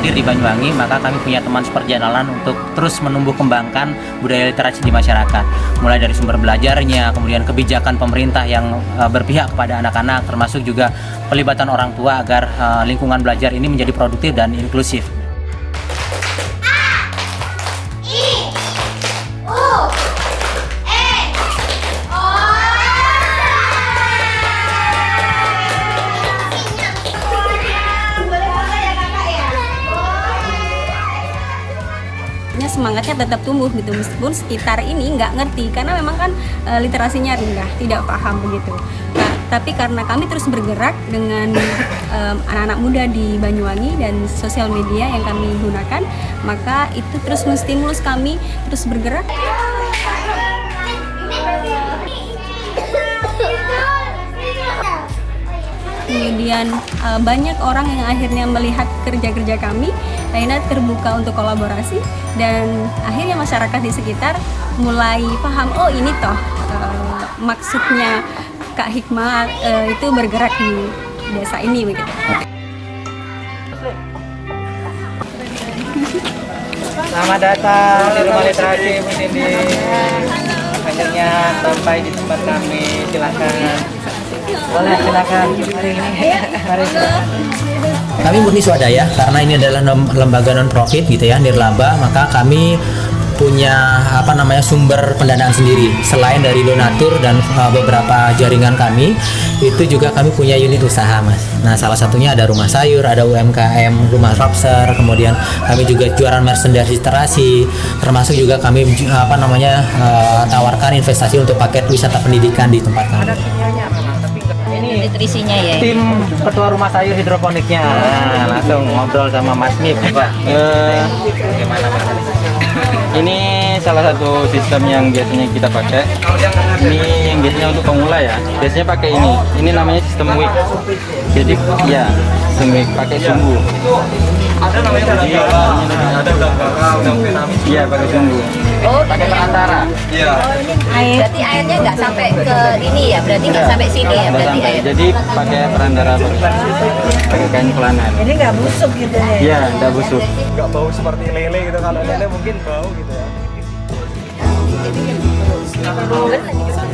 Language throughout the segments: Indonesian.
hadir di Banyuwangi, maka kami punya teman seperjalanan untuk terus menumbuh kembangkan budaya literasi di masyarakat. Mulai dari sumber belajarnya, kemudian kebijakan pemerintah yang berpihak kepada anak-anak, termasuk juga pelibatan orang tua agar lingkungan belajar ini menjadi produktif dan inklusif. Semangatnya tetap tumbuh gitu, meskipun sekitar ini nggak ngerti karena memang kan literasinya rendah, tidak paham begitu. Nah, tapi karena kami terus bergerak dengan anak-anak muda di Banyuwangi dan sosial media yang kami gunakan, maka itu terus menstimulus kami terus bergerak. Kemudian banyak orang yang akhirnya melihat kerja-kerja kami, akhirnya terbuka untuk kolaborasi, dan akhirnya masyarakat di sekitar mulai paham, oh ini toh maksudnya Kak Hikmah itu bergerak di desa ini begitu. Selamat datang di Rumah Literasi Bu Cindy. Akhirnya sampai di tempat kami, silakan. Boleh, silakan. Mari. Kami murni swadaya karena ini adalah lembaga non profit gitu ya, nirlaba, maka kami punya sumber pendanaan sendiri. Selain dari donatur dan beberapa jaringan kami, itu juga kami punya unit usaha, Mas. Nah, salah satunya ada rumah sayur, ada UMKM, rumah lobster, kemudian kami juga jualan merchandise literasi, termasuk juga kami tawarkan investasi untuk paket wisata pendidikan di tempat kami. Ini nutrisinya ya. Tim ketua rumah sayur hidroponiknya. Nah, langsung ngobrol sama Mas Mip, Pak. Bagaimana, Mas? Ini salah satu sistem yang biasanya kita pakai. Ini yang biasanya untuk pemula ya. Biasanya pakai ini. Ini namanya sistem wick. Jadi ya, sistem wick pakai sumbu. Ada namanya iya, pakai sumbu. Oh, pakai perantara. Iya. Berarti airnya nggak sampai ke ini ya, berarti nggak sampai sini ya, berarti air. Jadi pakai perantara, pakai kain pelanan. Ini nggak busuk gitu ya? Iya, nggak busuk. Nggak bau seperti lele gitu. Kalau lele mungkin bau gitu ya.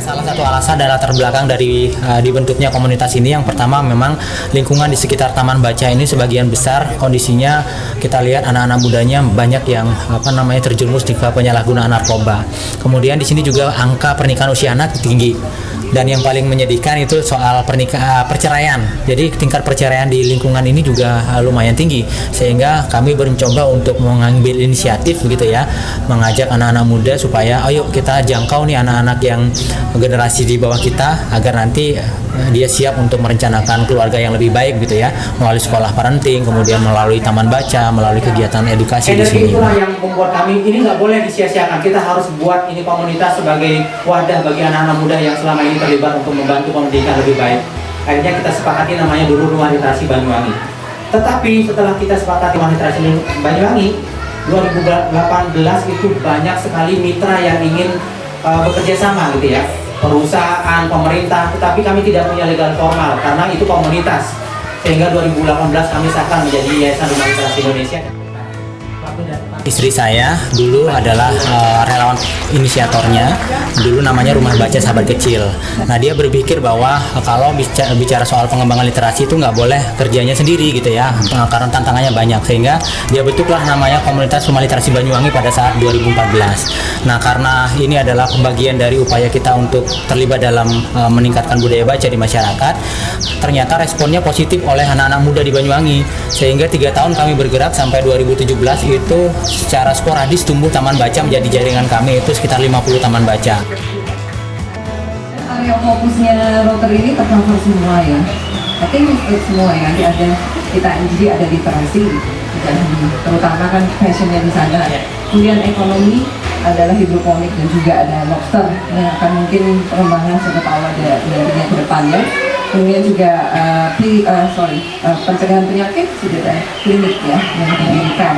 Salah satu alasan dan latar belakang dari dibentuknya komunitas ini, yang pertama memang lingkungan di sekitar Taman Baca ini sebagian besar kondisinya kita lihat anak-anak mudanya banyak yang terjerumus di penyalahgunaan narkoba. Kemudian di sini juga angka pernikahan usia anak tinggi. Dan yang paling menyedihkan itu soal perceraian. Jadi tingkat perceraian di lingkungan ini juga lumayan tinggi, sehingga kami mencoba untuk mengambil inisiatif gitu ya, mengajak anak-anak muda supaya ayo kita jangkau nih anak-anak yang generasi di bawah kita, agar nanti dia siap untuk merencanakan keluarga yang lebih baik gitu ya, melalui sekolah parenting, kemudian melalui taman baca, melalui kegiatan edukasi di sini. Itulah yang membuat kami ini nggak boleh disia-siakan. Kita harus buat ini komunitas sebagai wadah bagi anak-anak muda yang selama ini terlibat untuk membantu pendidikan lebih baik. Akhirnya kita sepakati namanya dulu Rumah Literasi Banyuwangi. Tetapi setelah kita sepakati Rumah Literasi Banyuwangi, 2018 itu banyak sekali mitra yang ingin bekerja sama gitu ya, perusahaan, pemerintah, tetapi kami tidak punya legal formal karena itu komunitas. Sehingga 2018 kami sahkan menjadi Yayasan Rumah Literasi Indonesia. Istri saya dulu adalah relawan inisiatornya, dulu namanya Rumah Baca Sahabat Kecil. Nah, dia berpikir bahwa kalau bicara soal pengembangan literasi itu nggak boleh kerjanya sendiri gitu ya, karena tantangannya banyak, sehingga dia bentuklah namanya Komunitas Rumah Literasi Banyuwangi pada saat 2014. Nah, karena ini adalah pembagian dari upaya kita untuk terlibat dalam meningkatkan budaya baca di masyarakat, ternyata responnya positif oleh anak-anak muda di Banyuwangi, sehingga 3 tahun kami bergerak sampai 2017 itu secara sporadis tumbuh taman baca menjadi jaringan kami, itu sekitar 50 taman baca. Area fokusnya Rotary ini tercover semua ya. I think semua ya, ada kita jadi ada literasi, terutama kan fashionnya di sana. Kemudian ekonomi adalah hidroponik dan juga ada lobster yang akan mungkin pengembangan siapa tahu ada nantinya ke depannya. Kemudian juga pencegahan penyakit sudah ada klinik ya yang didirikan.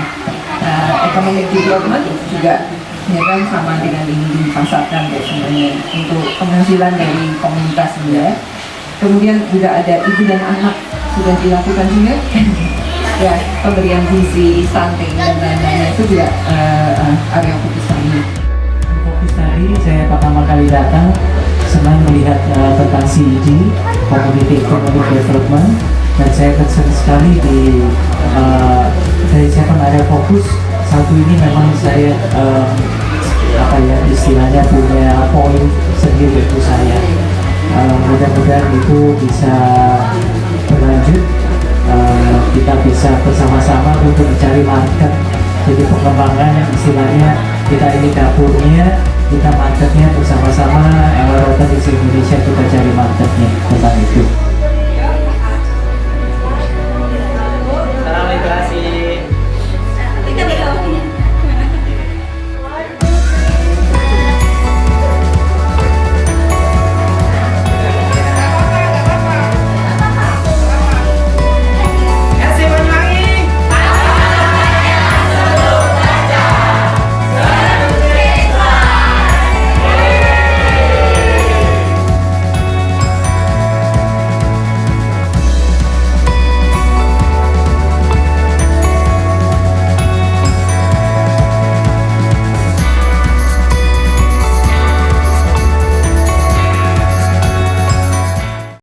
Economic development juga ya kan sama dengan ini dipasarkan sebenarnya untuk penghasilan dari komunitas juga. Kemudian juga ada ibu dan anak sudah dilakukan juga. ya pemberian gizi, stunting dan lain-lain itu juga area fokus kami. Fokus tadi saya pertama kali datang senang melihat tentang CED, Community Economic Development, dan saya concern sekali dari 7 area fokus. Satu ini memang saya istilahnya punya poin sendiri untuk saya. Mudah-mudahan itu bisa berlanjut. Kita bisa bersama-sama untuk mencari market. Jadi pengembangan istilahnya kita ini dapurnya, kita marketnya bersama-sama. Ewa Rotary Indonesia kita cari marketnya tentang itu.